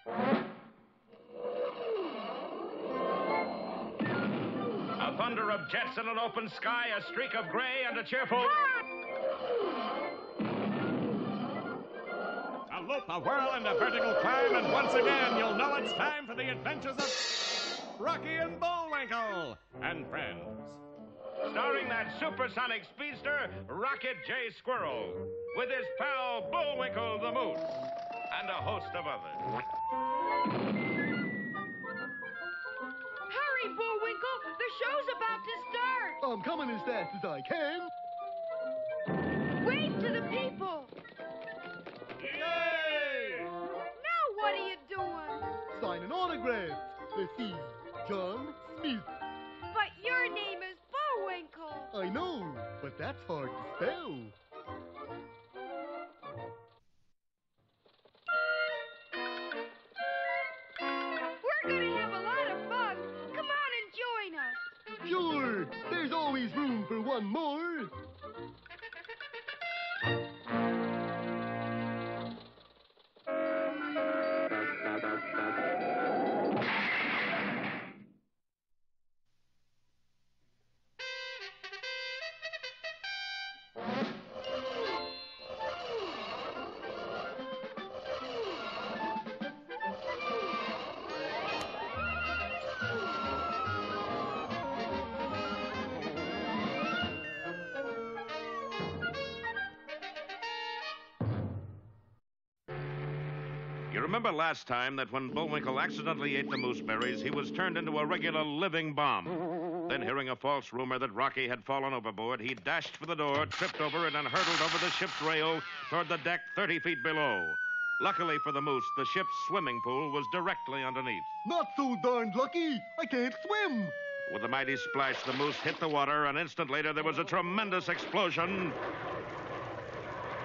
A thunder of jets in an open sky, a streak of gray, and a cheerful... A loop, a whirl, and a vertical climb, and once again you'll know it's time for the adventures of Rocky and Bullwinkle and Friends. Starring that supersonic speedster, Rocket J. Squirrel, with his pal Bullwinkle the Moose, and a host of others. Hurry, Bullwinkle! The show's about to start! I'm coming as fast as I can. Wave to the people! Yay! Now what are you doing? Signing autographs. Let's see. John Smith. But your name is Bullwinkle. I know, but that's hard to spell. We're gonna have a lot of fun. Come on and join us. Sure, there's always room for one more. You remember last time that when Bullwinkle accidentally ate the mooseberries, he was turned into a regular living bomb. Then, hearing a false rumor that Rocky had fallen overboard, he dashed for the door, tripped over it, and hurtled over the ship's rail toward the deck 30 feet below. Luckily for the moose, the ship's swimming pool was directly underneath. Not so darned lucky. I can't swim. With a mighty splash, the moose hit the water. An instant later, there was a tremendous explosion,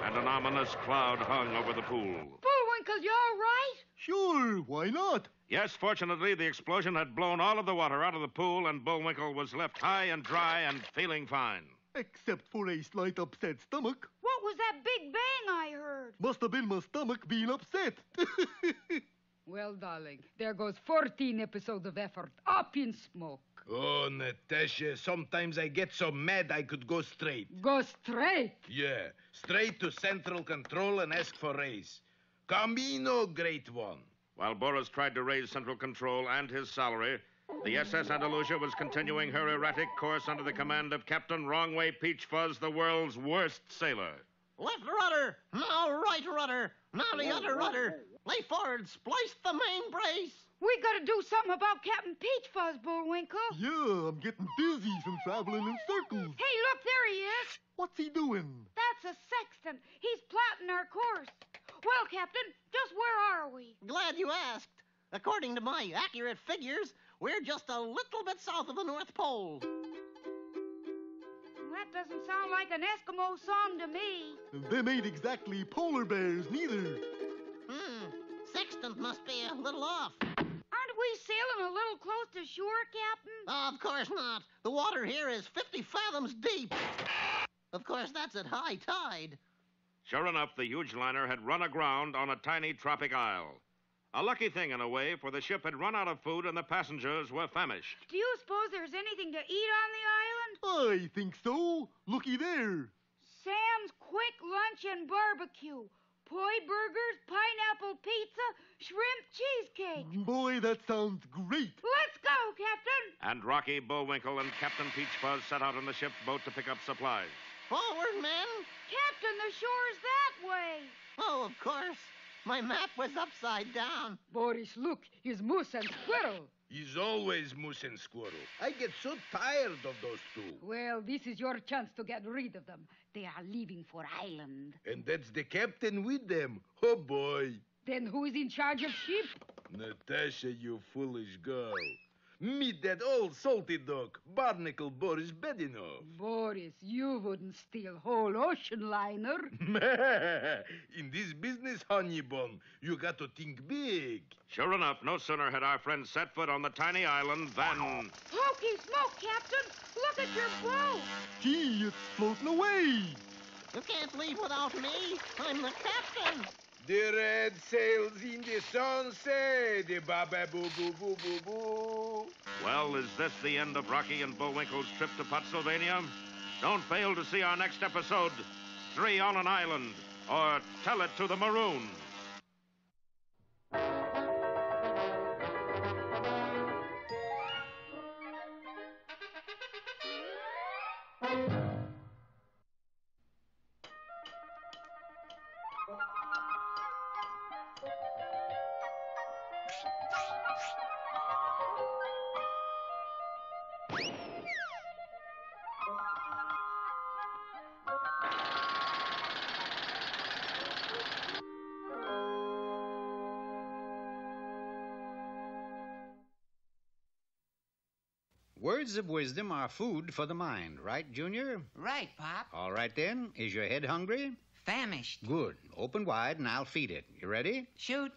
and an ominous cloud hung over the pool. Bullwinkle, you all right? Sure, why not? Yes, fortunately, the explosion had blown all of the water out of the pool, and Bullwinkle was left high and dry and feeling fine. Except for a slight upset stomach. What was that big bang I heard? Must have been my stomach being upset. Well, darling, there goes 14 episodes of effort up in smoke. Oh, Natasha, sometimes I get so mad I could go straight. Go straight. Yeah, straight to Central Control and ask for raise. Camino, great one. While Boris tried to raise Central Control and his salary, the SS Andalusia was continuing her erratic course under the command of Captain Wrongway Peach Fuzz, the world's worst sailor. Left rudder, now right rudder, now the other rudder. Lay forward, splice the main brace. We gotta do something about Captain Peach Fuzz, Bullwinkle. Yeah, I'm getting dizzy from traveling in circles. Hey, look, there he is. What's he doing? That's a sextant. He's plotting our course. Well, Captain, just where are we? Glad you asked. According to my accurate figures, we're just a little bit south of the North Pole. Well, that doesn't sound like an Eskimo song to me. Them ain't exactly polar bears, neither. Sextant must be a little off. Aren't we sailing a little close to shore, Captain? Of course not. The water here is 50 fathoms deep. Of course, that's at high tide. Sure enough, the huge liner had run aground on a tiny tropic isle. A lucky thing, in a way, for the ship had run out of food and the passengers were famished. Do you suppose there's anything to eat on the island? I think so. Looky there. Sam's Quick Lunch and Barbecue. Poi burgers, pineapple pizza, shrimp cheesecake. Boy, that sounds great. Let's go, Captain. And Rocky, Bullwinkle, and Captain Peach Fuzz set out on the ship's boat to pick up supplies. Forward, men. Captain, the shore's that way. Oh, of course. My map was upside down. Boris, look, he's Moose and Squirrel. He's always Moose and Squirrel. I get so tired of those two. Well, this is your chance to get rid of them. They are leaving for Island. And that's the captain with them. Oh, boy. Then who is in charge of ship? Natasha, you foolish girl. Meet that old salty dog, Barnacle Boris Bedinov. Boris, you wouldn't steal whole ocean liner. In this business, honey bun, you got to think big. Sure enough, no sooner had our friends set foot on the tiny island than... Hokey smoke, Captain. Look at your boat. Gee, it's floating away. You can't leave without me. I'm the captain. The red sails in the sunset, the ba-ba-boo-boo-boo-boo-boo. Well, is this the end of Rocky and Bullwinkle's trip to Pottsylvania? Don't fail to see our next episode, 3 on an Island, or Tell It to the Maroons. Words of wisdom are food for the mind, right, Junior? Right, Pop. All right, then. Is your head hungry? Famished. Good. Open wide, and I'll feed it. You ready? Shoot.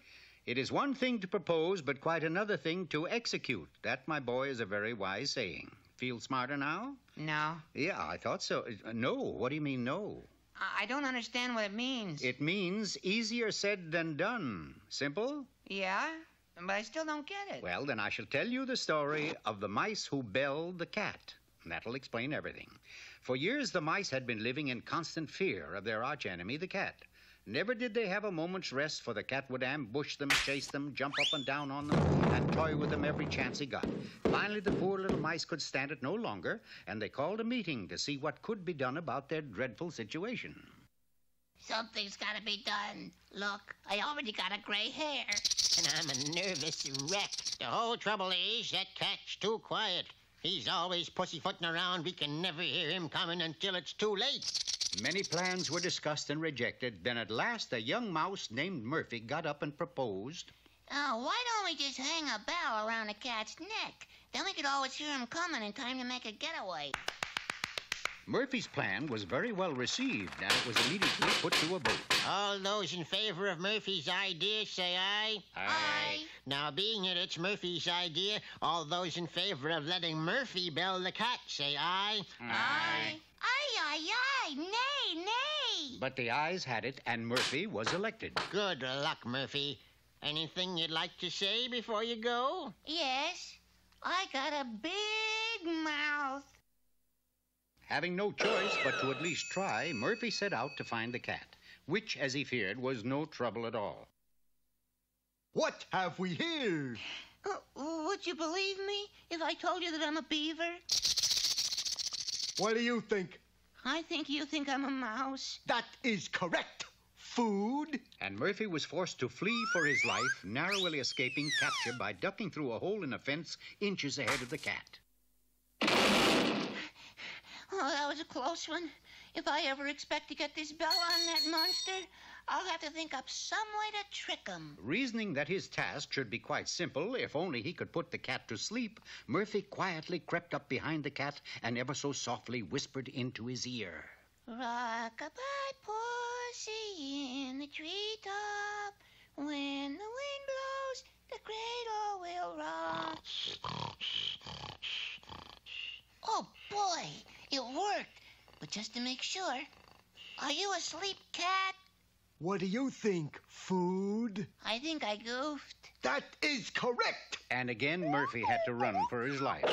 It is one thing to propose, but quite another thing to execute. That, my boy, is a very wise saying. Feel smarter now? No. Yeah, I thought so. No. What do you mean, no? I don't understand what it means. It means easier said than done. Simple? Yeah? But I still don't get it. Well, then I shall tell you the story of the mice who belled the cat. That'll explain everything. For years, the mice had been living in constant fear of their archenemy, the cat. Never did they have a moment's rest, for the cat would ambush them, chase them, jump up and down on them, and toy with them every chance he got. Finally, the poor little mice could stand it no longer, and they called a meeting to see what could be done about their dreadful situation. Something's got to be done. Look, I already got a gray hair. And I'm a nervous wreck. The whole trouble is that cat's too quiet. He's always pussyfooting around. We can never hear him coming until it's too late. Many plans were discussed and rejected. Then at last, a young mouse named Murphy got up and proposed. Oh, why don't we just hang a bell around the cat's neck? Then we could always hear him coming in time to make a getaway. Murphy's plan was very well received, and it was immediately put to a vote. All those in favor of Murphy's idea, say aye. Aye. Now, being that it's Murphy's idea, all those in favor of letting Murphy bell the cat, say aye. Aye. Aye, aye, aye. Nay, nay. But the ayes had it, and Murphy was elected. Good luck, Murphy. Anything you'd like to say before you go? Yes, I got a big mouth. Having no choice but to at least try, Murphy set out to find the cat, which, as he feared, was no trouble at all. What have we here? Would you believe me if I told you that I'm a beaver? What do you think? I think you think I'm a mouse. That is correct. Food? And Murphy was forced to flee for his life, narrowly escaping capture by ducking through a hole in a fence inches ahead of the cat. Oh, that was a close one. If I ever expect to get this bell on that monster, I'll have to think up some way to trick him. Reasoning that his task should be quite simple, if only he could put the cat to sleep, Murphy quietly crept up behind the cat and ever so softly whispered into his ear. Rock-a-bye, pussy in the treetop. When the wind blows, the cradle will rock. Oh, boy, it worked. But just to make sure, are you asleep, cat? What do you think? Food? I think I goofed. That is correct. And again, Murphy had to run for his life.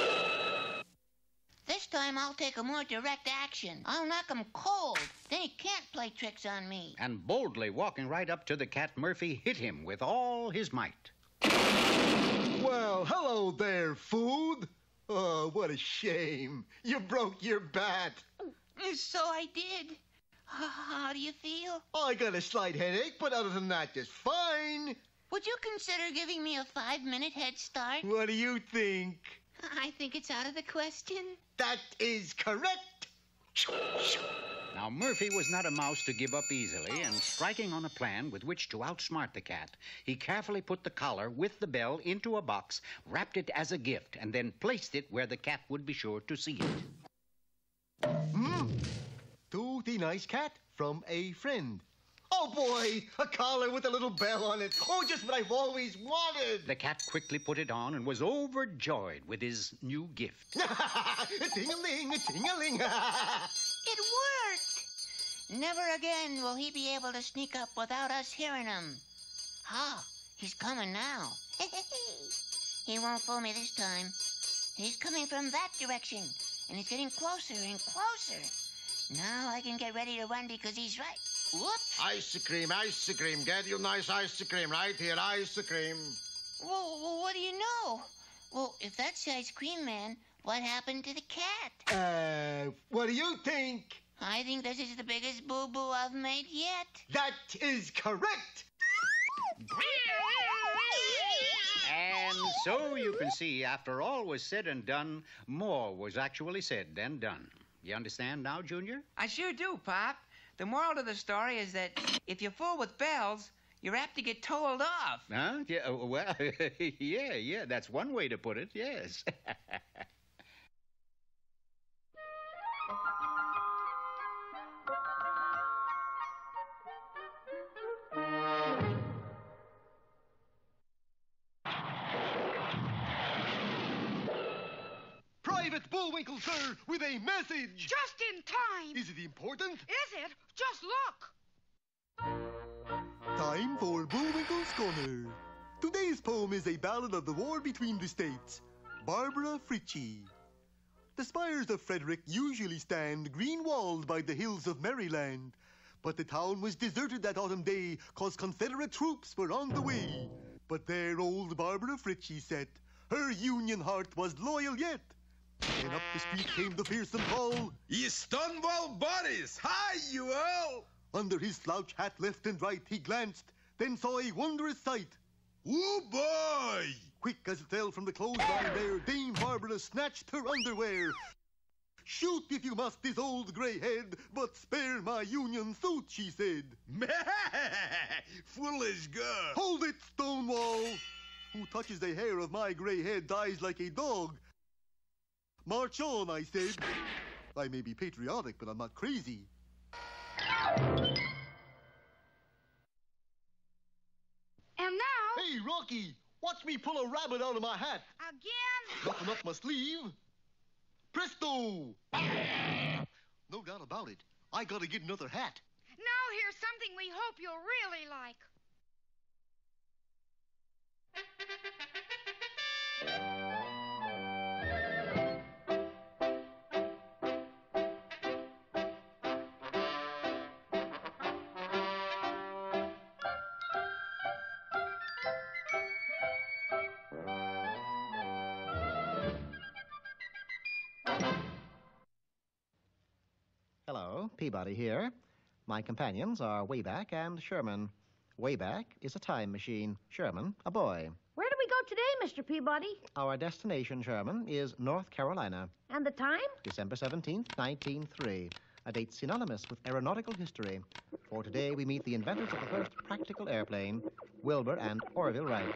This time I'll take a more direct action. I'll knock him cold. Then he can't play tricks on me. And boldly walking right up to the cat, Murphy hit him with all his might. Well, hello there, food. Oh, what a shame. You broke your bat. So I did. How do you feel? I got a slight headache, but other than that, just fine. Would you consider giving me a 5-minute head start? What do you think? I think it's out of the question. That is correct. Now, Murphy was not a mouse to give up easily, and striking on a plan with which to outsmart the cat, he carefully put the collar with the bell into a box, wrapped it as a gift, and then placed it where the cat would be sure to see it. To the nice cat from a friend. Oh, boy, a collar with a little bell on it. Oh, just what I've always wanted. The cat quickly put it on and was overjoyed with his new gift. A ting-a-ling, a ting-a-ling. It worked. Never again will he be able to sneak up without us hearing him. Ah, he's coming now. He won't fool me this time. He's coming from that direction, and he's getting closer and closer. Now I can get ready to run because he's right. Whoops. Ice cream. Get you nice ice cream right here, ice cream. Well, what do you know? Well, if that's the ice cream man, what happened to the cat? What do you think? I think this is the biggest boo-boo I've made yet. That is correct. And so you can see, after all was said and done, more was actually said than done. You understand now, Junior? I sure do, Pop. The moral of the story is that if you fool with bells, you're apt to get told off. Huh? Yeah, well, yeah, that's one way to put it, yes. Private Bullwinkle, sir, with a message. Just in time. Is it important? Is it? Just look. Time for Bullwinkle's Corner. Today's poem is a ballad of the war between the states. Barbara Frietchie. The spires of Frederick usually stand green-walled by the hills of Maryland. But the town was deserted that autumn day, 'cause Confederate troops were on the way. But there old Barbara Frietchie sat. Her Union heart was loyal yet. And up the street came the fearsome call. Ye Stonewall Boris! Hi, you all! Under his slouch hat left and right he glanced, then saw a wondrous sight. Oh, boy! Quick as it fell from the clothesline there, Dame Barbara snatched her underwear. Shoot if you must this old gray head, but spare my Union suit, she said. Foolish girl! Hold it, Stonewall! Who touches the hair of my gray head dies like a dog. March on, I said. I may be patriotic, but I'm not crazy. And now... Hey, Rocky, watch me pull a rabbit out of my hat. Again? Nothing up my sleeve. Presto! No doubt about it. I gotta get another hat. Now here's something we hope you'll really like. Hello, Peabody here. My companions are Wayback and Sherman. Wayback is a time machine. Sherman, a boy. Where do we go today, Mr. Peabody? Our destination, Sherman, is North Carolina. And the time? December 17th, 1903. A date synonymous with aeronautical history. For today, we meet the inventors of the first practical airplane, Wilbur and Orville Wright.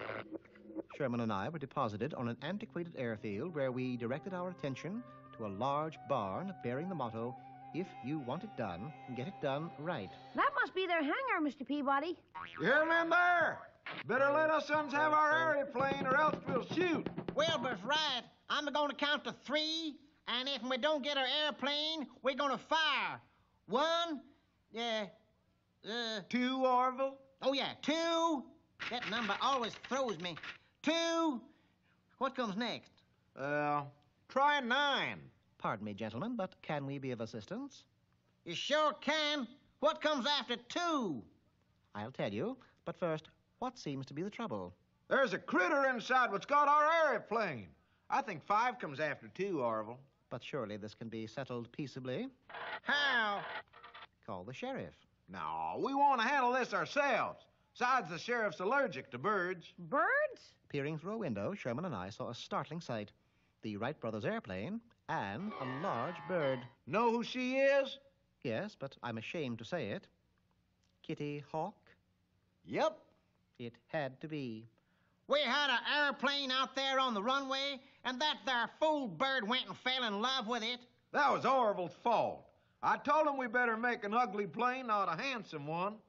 Sherman and I were deposited on an antiquated airfield where we directed our attention to a large barn bearing the motto, "If you want it done, get it done right." That must be their hangar, Mr. Peabody. You hear them in there? Better let us sons have our airplane or else we'll shoot. Wilbur's right. I'm going to count to 3, and if we don't get our airplane, we're going to fire. 1, 2, Orville? Oh, yeah, 2. That number always throws me. 2. What comes next? Try 9. Pardon me, gentlemen, but can we be of assistance? You sure can. What comes after 2? I'll tell you, but first, what seems to be the trouble? There's a critter inside what's got our airplane. I think 5 comes after 2, Orville. But surely this can be settled peaceably. How? Call the sheriff. No, we want to handle this ourselves. Besides, the sheriff's allergic to birds. Birds? Peering through a window, Sherman and I saw a startling sight. The Wright brothers' airplane and a large bird. Know who she is? Yes, but I'm ashamed to say it. Kitty Hawk? Yep. It had to be. We had an airplane out there on the runway, and that there fool bird went and fell in love with it. That was Orville's fault. I told him we better make an ugly plane, not a handsome one.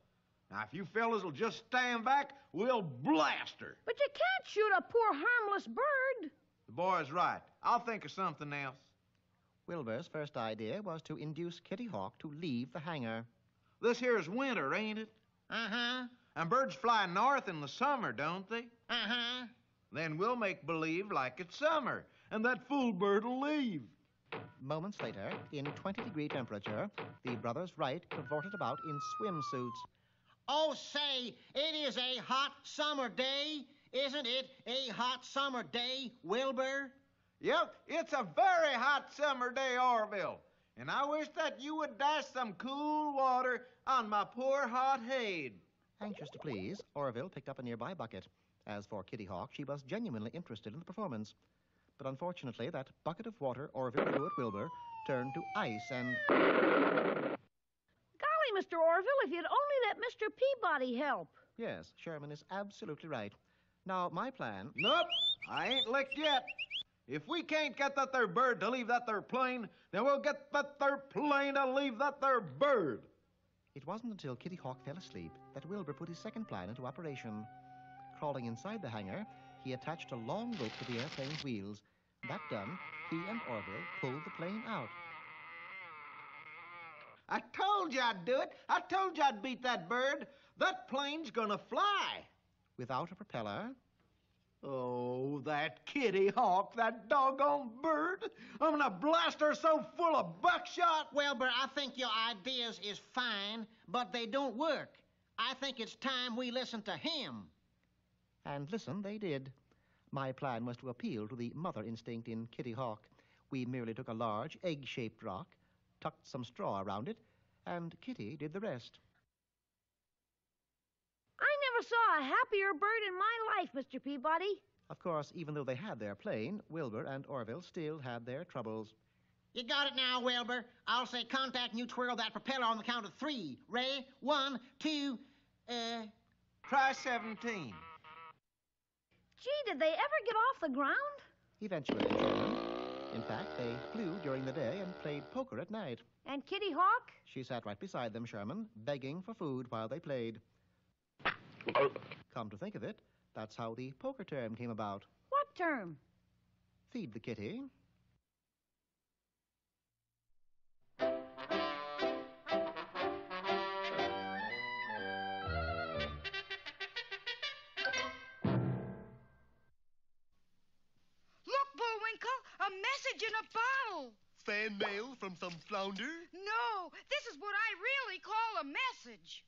Now, if you fellas will just stand back, we'll blast her. But you can't shoot a poor harmless bird. The boy's right. I'll think of something else. Wilbur's first idea was to induce Kitty Hawk to leave the hangar. This here's winter, ain't it? Uh-huh. And birds fly north in the summer, don't they? Uh-huh. Then we'll make believe like it's summer, and that fool bird'll leave. Moments later, in 20-degree temperature, the brothers Wright cavorted about in swimsuits. Oh, say, it is a hot summer day. Isn't it a hot summer day, Wilbur? Yep, it's a very hot summer day, Orville. And I wish that you would dash some cool water on my poor hot head. Anxious to please, Orville picked up a nearby bucket. As for Kitty Hawk, she was genuinely interested in the performance. But unfortunately, that bucket of water Orville threw at Wilbur turned to ice and... Golly, Mr. Orville, if you'd only let Mr. Peabody help. Yes, Sherman is absolutely right. Now, my plan... Nope, I ain't licked yet. If we can't get that there bird to leave that there plane, then we'll get that there plane to leave that there bird. It wasn't until Kitty Hawk fell asleep that Wilbur put his second plan into operation. Crawling inside the hangar, he attached a long rope to the airplane's wheels. That done, he and Orville pulled the plane out. I told you I'd do it. I told you I'd beat that bird. That plane's gonna fly. Without a propeller... Oh, that Kitty Hawk, that doggone bird. I'm gonna blast her so full of buckshot. Wilbur, I think your ideas is fine, but they don't work. I think it's time we listen to him. And listen, they did. My plan was to appeal to the mother instinct in Kitty Hawk. We merely took a large, egg-shaped rock, tucked some straw around it, and Kitty did the rest. I never saw a happier bird in my life, Mr. Peabody. Of course, even though they had their plane, Wilbur and Orville still had their troubles. You got it now, Wilbur. I'll say contact and you twirl that propeller on the count of 3. Ready? 1, 2, Try 17. Gee, did they ever get off the ground? Eventually, Sherman. In fact, they flew during the day and played poker at night. And Kitty Hawk? She sat right beside them, Sherman, begging for food while they played. Come to think of it, that's how the poker term came about. What term? Feed the kitty. Look, Bullwinkle, a message in a bottle. Fan mail from some flounder? No, this is what I really call a message.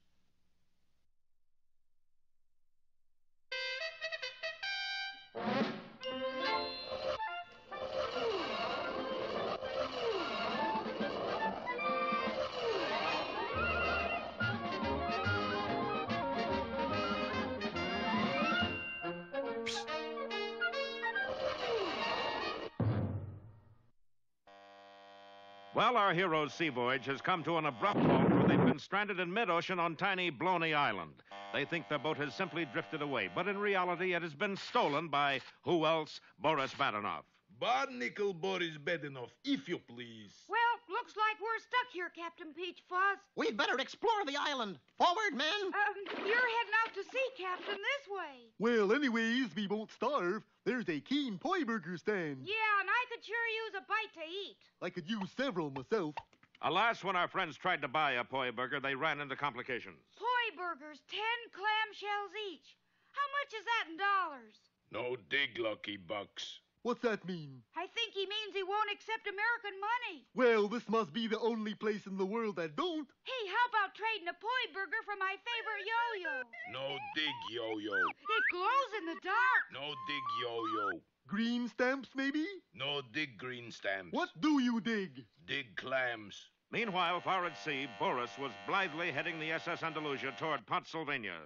Well, our hero's sea voyage has come to an abrupt halt where they've been stranded in mid-ocean on tiny Bloney Island. They think their boat has simply drifted away, but in reality it has been stolen by who else? Boris Badenoff. Barnacle Boris Badenoff, if you please. Well, looks like we're stuck here, Captain Peach Fuzz. We'd better explore the island. Forward, men. You're heading out to sea, Captain, this way. Well, anyways, we won't starve. There's a keen pie burger stand. Yeah, and I could sure use a bite to eat. I could use several myself. Alas, when our friends tried to buy a poi burger, they ran into complications. Poi burgers, 10 clam shells each. How much is that in dollars? No dig, Lucky Bucks. What's that mean? I think he means he won't accept American money. Well, this must be the only place in the world that don't. Hey, how about trading a poi burger for my favorite yo-yo? No dig, yo-yo. It glows in the dark. No dig, yo-yo. Green stamps, maybe? No dig green stamps. What do you dig? Dig clams. Meanwhile, far at sea, Boris was blithely heading the SS Andalusia toward Pennsylvania.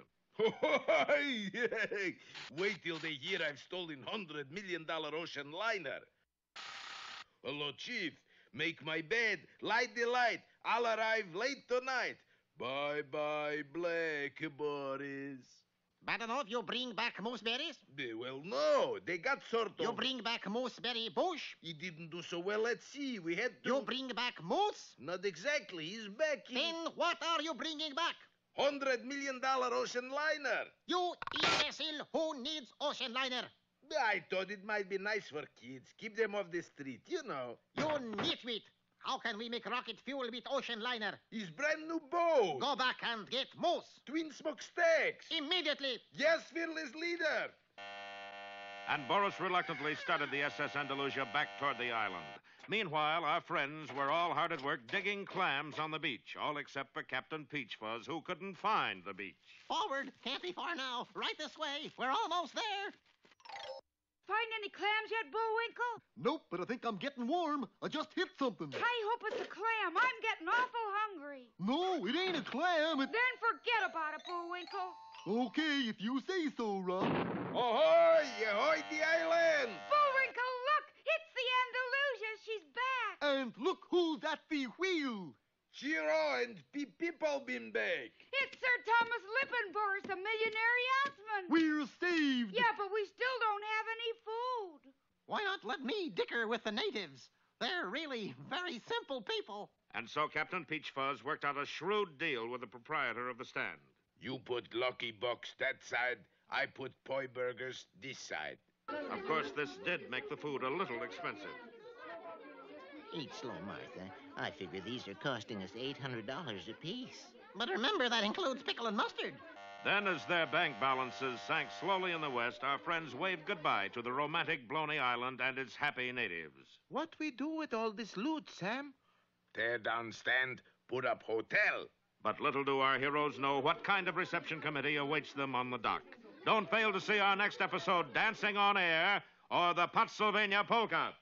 Wait till they hear I've stolen $100 million ocean liner. Hello, Chief. Make my bed. Light the light. I'll arrive late tonight. Bye-bye, Black Boris. Badenoff, you bring back mooseberries? Well, no. They got sort of... You bring back mooseberry bush? He didn't do so well at sea. We had to... You bring back moose? Not exactly. He's back in... Then what are you bringing back? $100 million ocean liner. You imbecile, who needs ocean liner? I thought it might be nice for kids. Keep them off the street, you know. You nitwit. How can we make rocket fuel with ocean liner? His brand new boat. Go back and get Moose. Twin smokestacks. Immediately. Yes, fearless leader. And Boris reluctantly started the SS Andalusia back toward the island. Meanwhile, our friends were all hard at work digging clams on the beach, all except for Captain Peachfuzz, who couldn't find the beach. Forward. Can't be far now. Right this way. We're almost there. Find any clams yet, Bullwinkle? Nope, but I think I'm getting warm. I just hit something. I hope it's a clam. I'm getting awful hungry. No, it ain't a clam. Then forget about it, Bullwinkle. Okay, if you say so, Rock. Ahoy! Ahoy the island! Bullwinkle, look! It's the Andalusia. She's back. And look who's at the wheel. Chiro and people been back. It's Sir Thomas Lippenboris, the millionaire yachtsman. We're saved. Yeah, but we still don't have any food. Why not let me dicker with the natives? They're really very simple people. And so Captain Peachfuzz worked out a shrewd deal with the proprietor of the stand. You put Lucky Box that side, I put Poi Burgers this side. Of course, this did make the food a little expensive. Eat slow, Martha. I figure these are costing us $800 apiece. But remember, that includes pickle and mustard. Then, as their bank balances sank slowly in the west, our friends waved goodbye to the romantic Bloney Island and its happy natives. What we do with all this loot, Sam? Tear down stand, put up hotel. But little do our heroes know what kind of reception committee awaits them on the dock. Don't fail to see our next episode, Dancing on Air, or the Pennsylvania Polka.